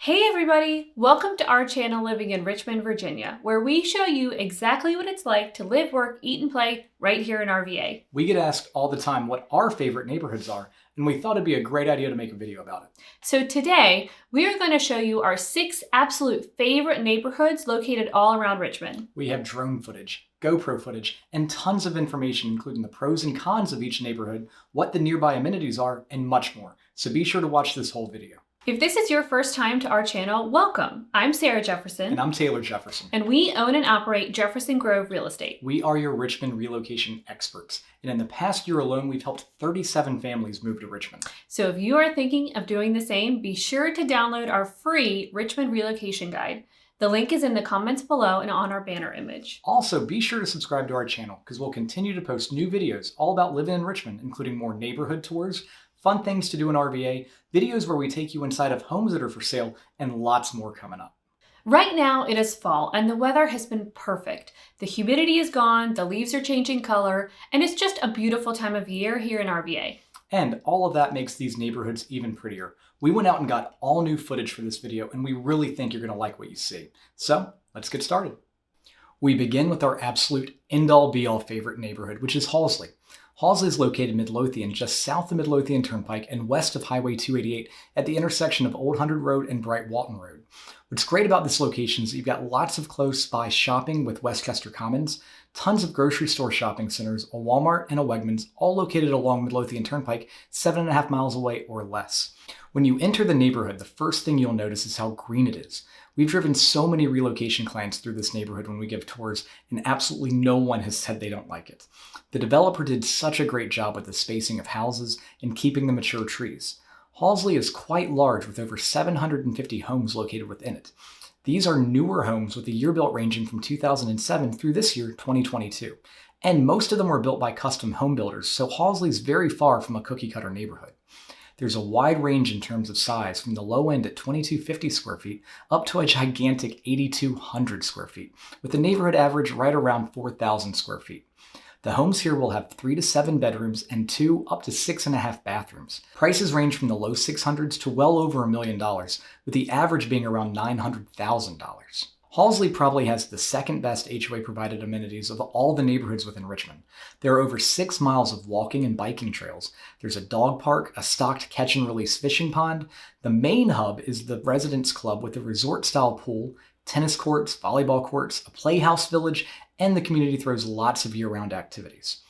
Hey everybody! Welcome to our channel Living in Richmond, Virginia, where we show you exactly what it's like to live, work, eat, and play right here in our VA. We get asked all the time what our favorite neighborhoods are, and we thought it'd be a great idea to make a video about it. So today, we are going to show you our 6 absolute favorite neighborhoods located all around Richmond. We have drone footage, GoPro footage, and tons of information including the pros and cons of each neighborhood, what the nearby amenities are, and much more. So be sure to watch this whole video. If this is your first time to our channel, welcome. I'm Sarah Jefferson. And I'm Taylor Jefferson. And we own and operate Jefferson Grove Real Estate. We are your Richmond relocation experts. And in the past year alone, we've helped 37 families move to Richmond. So if you are thinking of doing the same, be sure to download our free Richmond Relocation Guide. The link is in the comments below and on our banner image. Also, be sure to subscribe to our channel because we'll continue to post new videos all about living in Richmond, including more neighborhood tours, fun things to do in RVA, videos where we take you inside of homes that are for sale, and lots more coming up. Right now it is fall and the weather has been perfect. The humidity is gone, the leaves are changing color, and it's just a beautiful time of year here in RVA. And all of that makes these neighborhoods even prettier. We went out and got all new footage for this video, and we really think you're going to like what you see. So let's get started. We begin with our absolute end-all be-all favorite neighborhood, which is Hallsley. Hallsley is located in Midlothian, just south of Midlothian Turnpike and west of Highway 288 at the intersection of Old Hundred Road and Bright Walton Road. What's great about this location is that you've got lots of close-by shopping with Westchester Commons, tons of grocery store shopping centers, a Walmart, and a Wegmans, all located along Midlothian Turnpike, 7.5 miles away or less. When you enter the neighborhood, the first thing you'll notice is how green it is. We've driven so many relocation clients through this neighborhood when we give tours, and absolutely no one has said they don't like it. The developer did such a great job with the spacing of houses and keeping the mature trees. Hallsley is quite large with over 750 homes located within it. These are newer homes with a year built ranging from 2007 through this year, 2022. And most of them were built by custom home builders, so Hallsley is very far from a cookie-cutter neighborhood. There's a wide range in terms of size, from the low end at 2,250 square feet up to a gigantic 8,200 square feet, with the neighborhood average right around 4,000 square feet. The homes here will have 3 to 7 bedrooms and 2 up to 6.5 bathrooms. Prices range from the low 600s to well over $1 million, with the average being around $900,000. Hallsley probably has the second best HOA-provided amenities of all the neighborhoods within Richmond. There are over 6 miles of walking and biking trails. There's a dog park, a stocked catch-and-release fishing pond. The main hub is the residence club with a resort-style pool, tennis courts, volleyball courts, a playhouse village, and the community throws lots of year-round activities.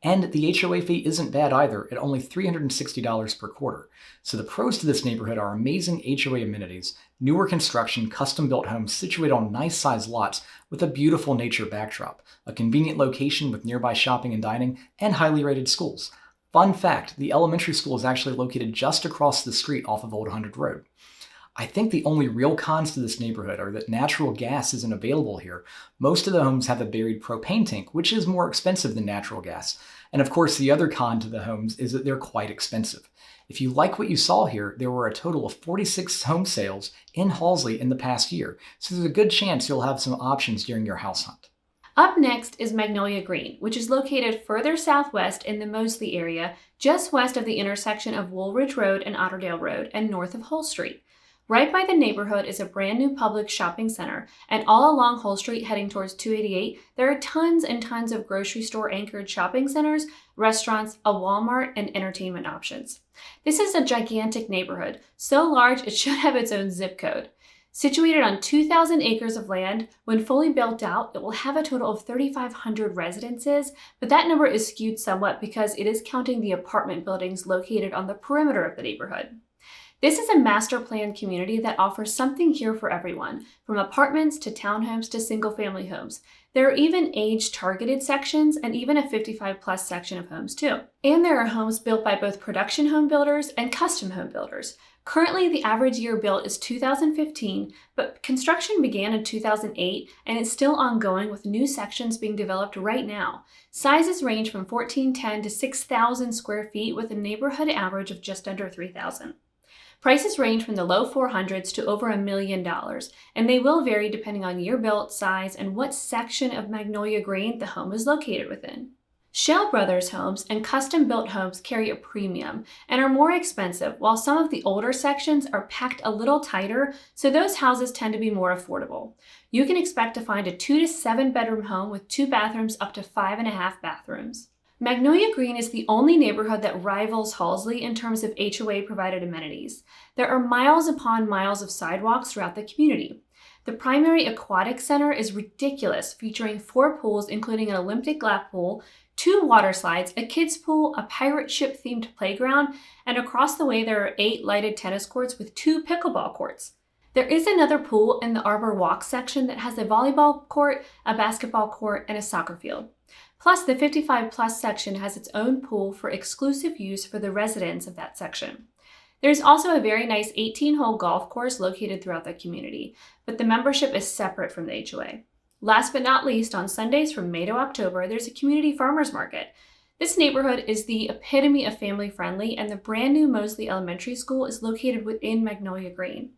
And the HOA fee isn't bad either, at only $360 per quarter. So the pros to this neighborhood are amazing HOA amenities, newer construction, custom-built homes situated on nice-sized lots with a beautiful nature backdrop, a convenient location with nearby shopping and dining, and highly rated schools. Fun fact, the elementary school is actually located just across the street off of Old Hundred Road. I think the only real cons to this neighborhood are that natural gas isn't available here. Most of the homes have a buried propane tank, which is more expensive than natural gas. And of course, the other con to the homes is that they're quite expensive. If you like what you saw here, there were a total of 46 home sales in Hallsley in the past year, so there's a good chance you'll have some options during your house hunt. Up next is Magnolia Green, which is located further southwest in the Moseley area, just west of the intersection of Woolridge Road and Otterdale Road and north of Hull Street. Right by the neighborhood is a brand new public shopping center, and all along Hull Street heading towards 288, there are tons and tons of grocery store anchored shopping centers, restaurants, a Walmart, and entertainment options. This is a gigantic neighborhood, so large it should have its own zip code. Situated on 2,000 acres of land, when fully built out, it will have a total of 3,500 residences, but that number is skewed somewhat because it is counting the apartment buildings located on the perimeter of the neighborhood. This is a master planned community that offers something here for everyone, from apartments to townhomes to single-family homes. There are even age-targeted sections and even a 55-plus section of homes too. And there are homes built by both production home builders and custom home builders. Currently, the average year built is 2015, but construction began in 2008 and is still ongoing with new sections being developed right now. Sizes range from 1,410 to 6,000 square feet with a neighborhood average of just under 3,000. Prices range from the low 400s to over $1 million, and they will vary depending on year built, size, and what section of Magnolia Green the home is located within. Shell Brothers homes and custom-built homes carry a premium and are more expensive, while some of the older sections are packed a little tighter, so those houses tend to be more affordable. You can expect to find a 2 to 7 bedroom home with 2 bathrooms up to 5.5 bathrooms. Magnolia Green is the only neighborhood that rivals Hallsley in terms of HOA-provided amenities. There are miles upon miles of sidewalks throughout the community. The primary aquatic center is ridiculous, featuring 4 pools including an Olympic lap pool, 2 water slides, a kids pool, a pirate ship themed playground, and across the way there are 8 lighted tennis courts with 2 pickleball courts. There is another pool in the Arbor Walk section that has a volleyball court, a basketball court, and a soccer field. Plus, the 55 plus section has its own pool for exclusive use for the residents of that section. There's also a very nice 18-hole golf course located throughout the community, but the membership is separate from the HOA. Last but not least, on Sundays from May to October, there's a community farmers market. This neighborhood is the epitome of family-friendly, and the brand new Moseley Elementary School is located within Magnolia Green.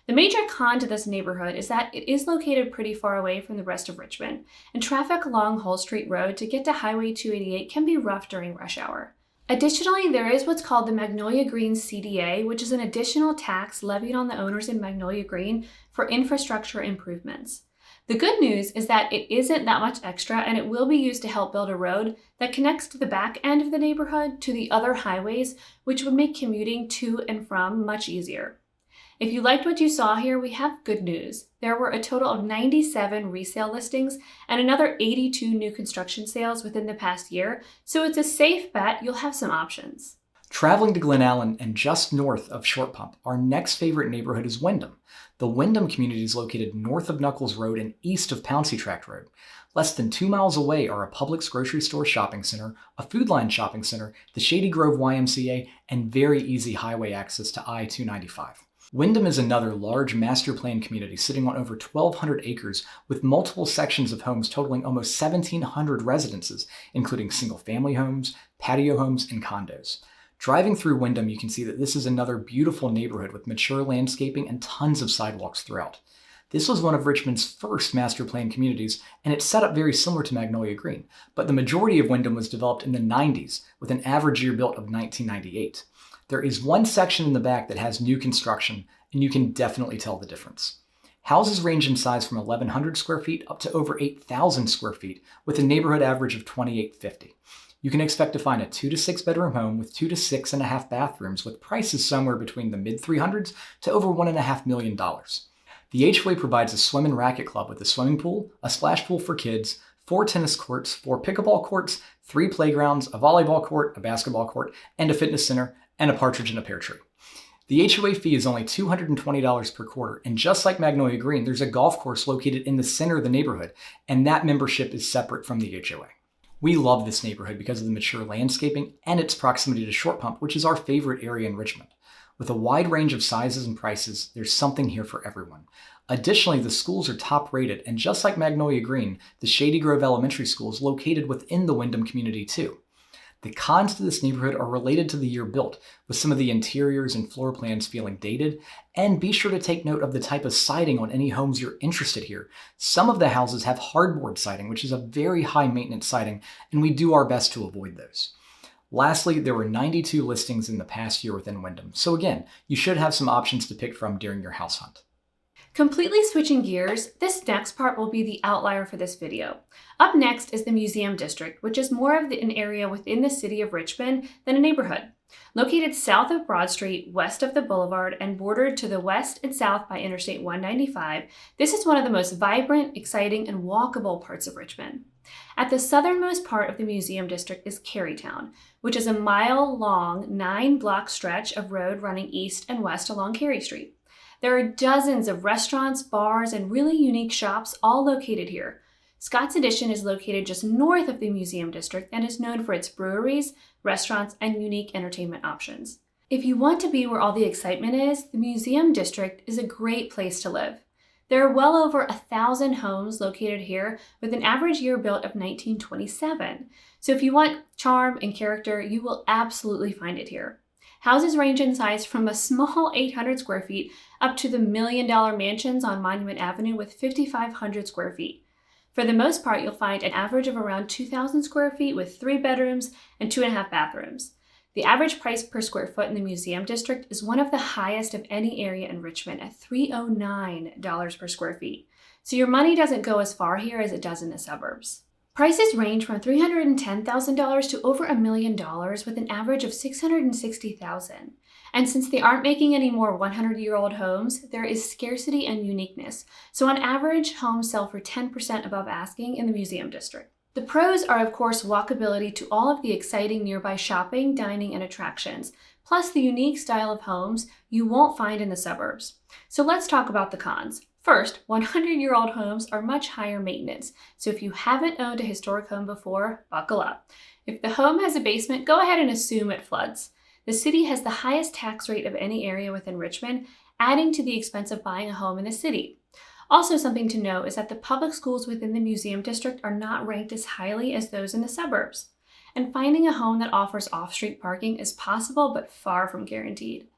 The major con to this neighborhood is that it is located pretty far away from the rest of Richmond, and traffic along Hull Street Road to get to Highway 288 can be rough during rush hour. Additionally, there is what's called the Magnolia Green CDA, which is an additional tax levied on the owners in Magnolia Green for infrastructure improvements. The good news is that it isn't that much extra, and it will be used to help build a road that connects to the back end of the neighborhood to the other highways, which would make commuting to and from much easier. If you liked what you saw here, we have good news. There were a total of 97 resale listings and another 82 new construction sales within the past year, so it's a safe bet you'll have some options. Traveling to Glen Allen and just north of Short Pump, our next favorite neighborhood is Wyndham. The Wyndham community is located north of Knuckles Road and east of Pouncey Tract Road. Less than 2 miles away are a Publix grocery store shopping center, a Food Line shopping center, the Shady Grove YMCA, and very easy highway access to I-295. Wyndham is another large master plan community sitting on over 1,200 acres with multiple sections of homes totaling almost 1,700 residences, including single-family homes, patio homes, and condos. Driving through Wyndham, you can see that this is another beautiful neighborhood with mature landscaping and tons of sidewalks throughout. This was one of Richmond's first master plan communities, and it's set up very similar to Magnolia Green, but the majority of Wyndham was developed in the 90s, with an average year built of 1998. There is one section in the back that has new construction, and you can definitely tell the difference. Houses range in size from 1,100 square feet up to over 8,000 square feet, with a neighborhood average of 2,850. You can expect to find a 2 to 6 bedroom home with 2 to 6.5 bathrooms with prices somewhere between the mid-300s to over $1.5 million. The HOA provides a swim and racket club with a swimming pool, a splash pool for kids, 4 tennis courts, 4 pickleball courts, 3 playgrounds, a volleyball court, a basketball court, and a fitness center, and a partridge in a pear tree. The HOA fee is only $220 per quarter, and just like Magnolia Green, there's a golf course located in the center of the neighborhood, and that membership is separate from the HOA. We love this neighborhood because of the mature landscaping and its proximity to Short Pump, which is our favorite area in Richmond. With a wide range of sizes and prices, there's something here for everyone. Additionally, the schools are top rated, and just like Magnolia Green, the Shady Grove Elementary School is located within the Wyndham community too. The cons to this neighborhood are related to the year built, with some of the interiors and floor plans feeling dated, and be sure to take note of the type of siding on any homes you're interested here. Some of the houses have hardboard siding, which is a very high maintenance siding, and we do our best to avoid those. Lastly, there were 92 listings in the past year within Wyndham, so again, you should have some options to pick from during your house hunt. Completely switching gears, this next part will be the outlier for this video. Up next is the Musuem District, which is more of an area within the city of Richmond than a neighborhood. Located south of Broad Street, west of the boulevard, and bordered to the west and south by Interstate 195, this is one of the most vibrant, exciting, and walkable parts of Richmond. At the southernmost part of the Musuem District is Carytown, which is a mile-long, 9-block stretch of road running east and west along Cary Street. There are dozens of restaurants, bars, and really unique shops all located here. Scott's Addition is located just north of the Musuem District and is known for its breweries, restaurants, and unique entertainment options. If you want to be where all the excitement is, the Musuem District is a great place to live. There are well over 1,000 homes located here with an average year built of 1927. So if you want charm and character, you will absolutely find it here. Houses range in size from a small 800 square feet up to the $1 million mansions on Monument Avenue with 5,500 square feet. For the most part, you'll find an average of around 2,000 square feet with 3 bedrooms and 2.5 bathrooms. The average price per square foot in the Museum District is one of the highest of any area in Richmond at $309 per square feet. So your money doesn't go as far here as it does in the suburbs. Prices range from $310,000 to over $1 million with an average of $660,000. And since they aren't making any more 100-year-old homes, there is scarcity and uniqueness. So on average, homes sell for 10% above asking in the Museum District. The pros are, of course, walkability to all of the exciting nearby shopping, dining, and attractions, plus the unique style of homes you won't find in the suburbs. So let's talk about the cons. First, 100-year-old homes are much higher maintenance, so if you haven't owned a historic home before, buckle up. If the home has a basement, go ahead and assume it floods. The city has the highest tax rate of any area within Richmond, adding to the expense of buying a home in the city. Also, something to note is that the public schools within the Museum District are not ranked as highly as those in the suburbs. And finding a home that offers off-street parking is possible but far from guaranteed.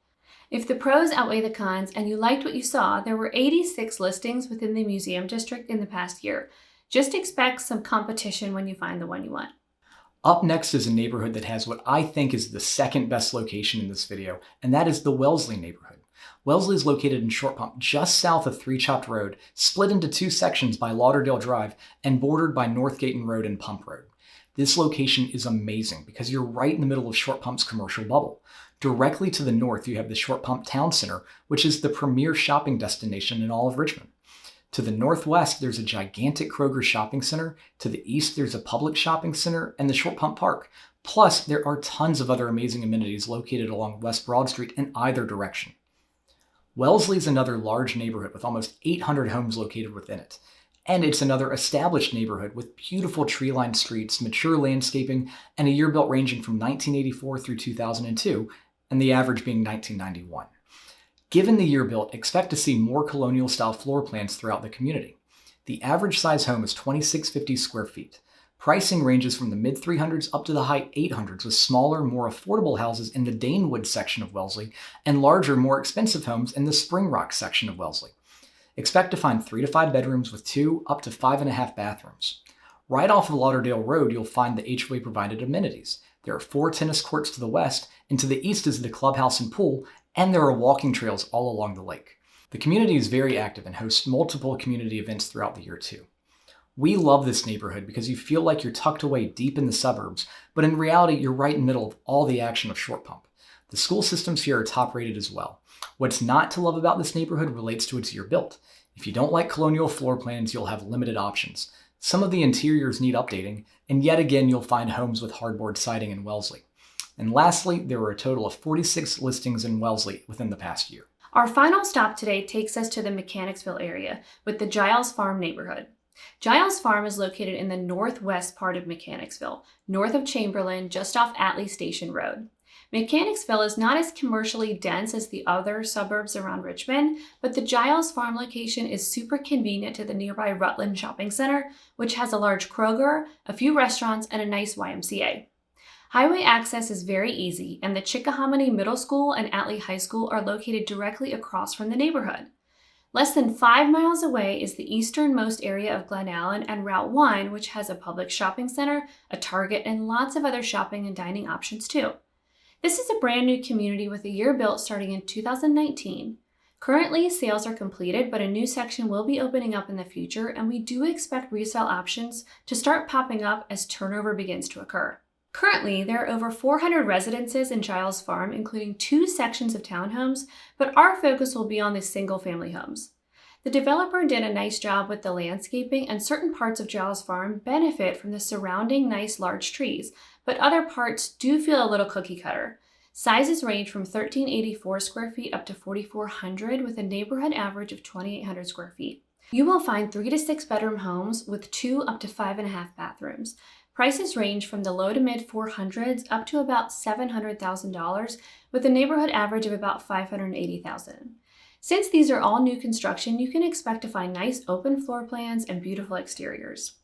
If the pros outweigh the cons and you liked what you saw, there were 86 listings within the Museum District in the past year. Just expect some competition when you find the one you want. Up next is a neighborhood that has what I think is the second best location in this video, and that is the Wellesley neighborhood. Wellesley is located in Short Pump, just south of Three Chopped Road, split into 2 sections by Lauderdale Drive and bordered by North Gayton Road and Pump Road. This location is amazing because you're right in the middle of Short Pump's commercial bubble. Directly to the north, you have the Short Pump Town Center, which is the premier shopping destination in all of Richmond. To the northwest, there's a gigantic Kroger shopping center. To the east, there's a public shopping center and the Short Pump Park. Plus, there are tons of other amazing amenities located along West Broad Street in either direction. Wellesley is another large neighborhood with almost 800 homes located within it. And it's another established neighborhood with beautiful tree-lined streets, mature landscaping, and a year built ranging from 1984 through 2002, and the average being 1991. Given the year built, expect to see more colonial-style floor plans throughout the community. The average size home is 2,650 square feet. Pricing ranges from the mid-300s up to the high 800s, with smaller, more affordable houses in the Danewood section of Wellesley and larger, more expensive homes in the Spring Rock section of Wellesley. Expect to find 3 to 5 bedrooms with 2 up to 5.5 bathrooms. Right off of Lauderdale Road, you'll find the HOA-provided amenities. There are 4 tennis courts to the west, and to the east is the clubhouse and pool, and there are walking trails all along the lake. The community is very active and hosts multiple community events throughout the year too. We love this neighborhood because you feel like you're tucked away deep in the suburbs, but in reality, you're right in the middle of all the action of Short Pump. The school systems here are top rated as well. What's not to love about this neighborhood relates to its year built. If you don't like colonial floor plans, you'll have limited options. Some of the interiors need updating, and yet again, you'll find homes with hardboard siding in Wellesley. And lastly, there were a total of 46 listings in Wellesley within the past year. Our final stop today takes us to the Mechanicsville area with the Giles Farm neighborhood. Giles Farm is located in the northwest part of Mechanicsville, north of Chamberlain, just off Atlee Station Road. Mechanicsville is not as commercially dense as the other suburbs around Richmond, but the Giles Farm location is super convenient to the nearby Rutland Shopping Center, which has a large Kroger, a few restaurants, and a nice YMCA. Highway access is very easy, and the Chickahominy Middle School and Atlee High School are located directly across from the neighborhood. Less than 5 miles away is the easternmost area of Glen Allen and Route 1, which has a public shopping center, a Target, and lots of other shopping and dining options too. This is a brand new community with a year built starting in 2019. Currently, sales are completed, but a new section will be opening up in the future, and we do expect resale options to start popping up as turnover begins to occur. Currently, there are over 400 residences in Giles Farm, including 2 sections of townhomes, but our focus will be on the single-family homes. The developer did a nice job with the landscaping, and certain parts of Giles Farm benefit from the surrounding nice large trees, but other parts do feel a little cookie cutter. Sizes range from 1,384 square feet up to 4,400, with a neighborhood average of 2,800 square feet. You will find 3 to 6 bedroom homes with 2 up to 5.5 bathrooms. Prices range from the low to mid 400s up to about $700,000, with a neighborhood average of about $580,000. Since these are all new construction, you can expect to find nice open floor plans and beautiful exteriors.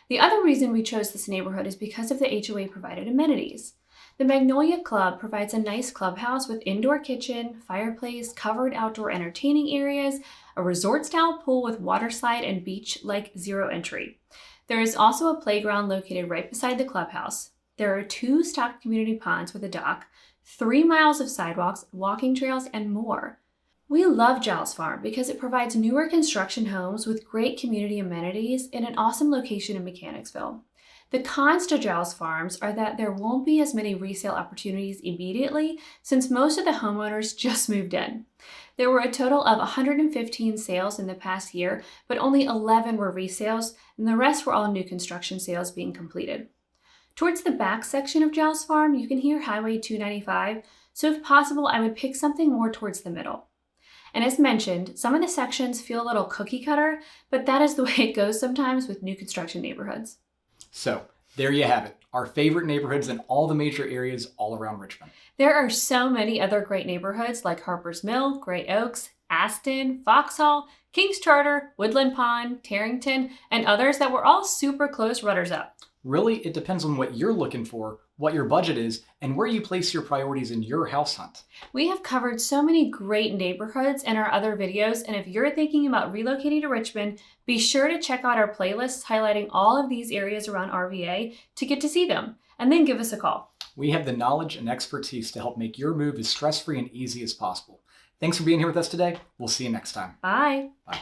The other reason we chose this neighborhood is because of the HOA provided amenities. The Magnolia Club provides a nice clubhouse with indoor kitchen, fireplace, covered outdoor entertaining areas, a resort-style pool with water slide and beach-like zero entry. There is also a playground located right beside the clubhouse. There are 2 stocked community ponds with a dock, 3 miles of sidewalks, walking trails, and more. We love Giles Farm because it provides newer construction homes with great community amenities in an awesome location in Mechanicsville. The cons to Giles Farms are that there won't be as many resale opportunities immediately since most of the homeowners just moved in. There were a total of 115 sales in the past year, but only 11 were resales, and the rest were all new construction sales being completed. Towards the back section of Giles Farm, you can hear Highway 295, so if possible, I would pick something more towards the middle. And as mentioned, some of the sections feel a little cookie cutter, but that is the way it goes sometimes with new construction neighborhoods. So there you have it, our favorite neighborhoods in all the major areas all around Richmond. There are so many other great neighborhoods like Harper's Mill, Great Oaks, Aston, Vauxhall, King's Charter, Woodland Pond, Tarrington, and others that were all super close runners up. Really, it depends on what you're looking for, what your budget is, and where you place your priorities in your house hunt. We have covered so many great neighborhoods in our other videos, and if you're thinking about relocating to Richmond, be sure to check out our playlists highlighting all of these areas around RVA to get to see them, and then give us a call. We have the knowledge and expertise to help make your move as stress-free and easy as possible. Thanks for being here with us today. We'll see you next time. Bye. Bye.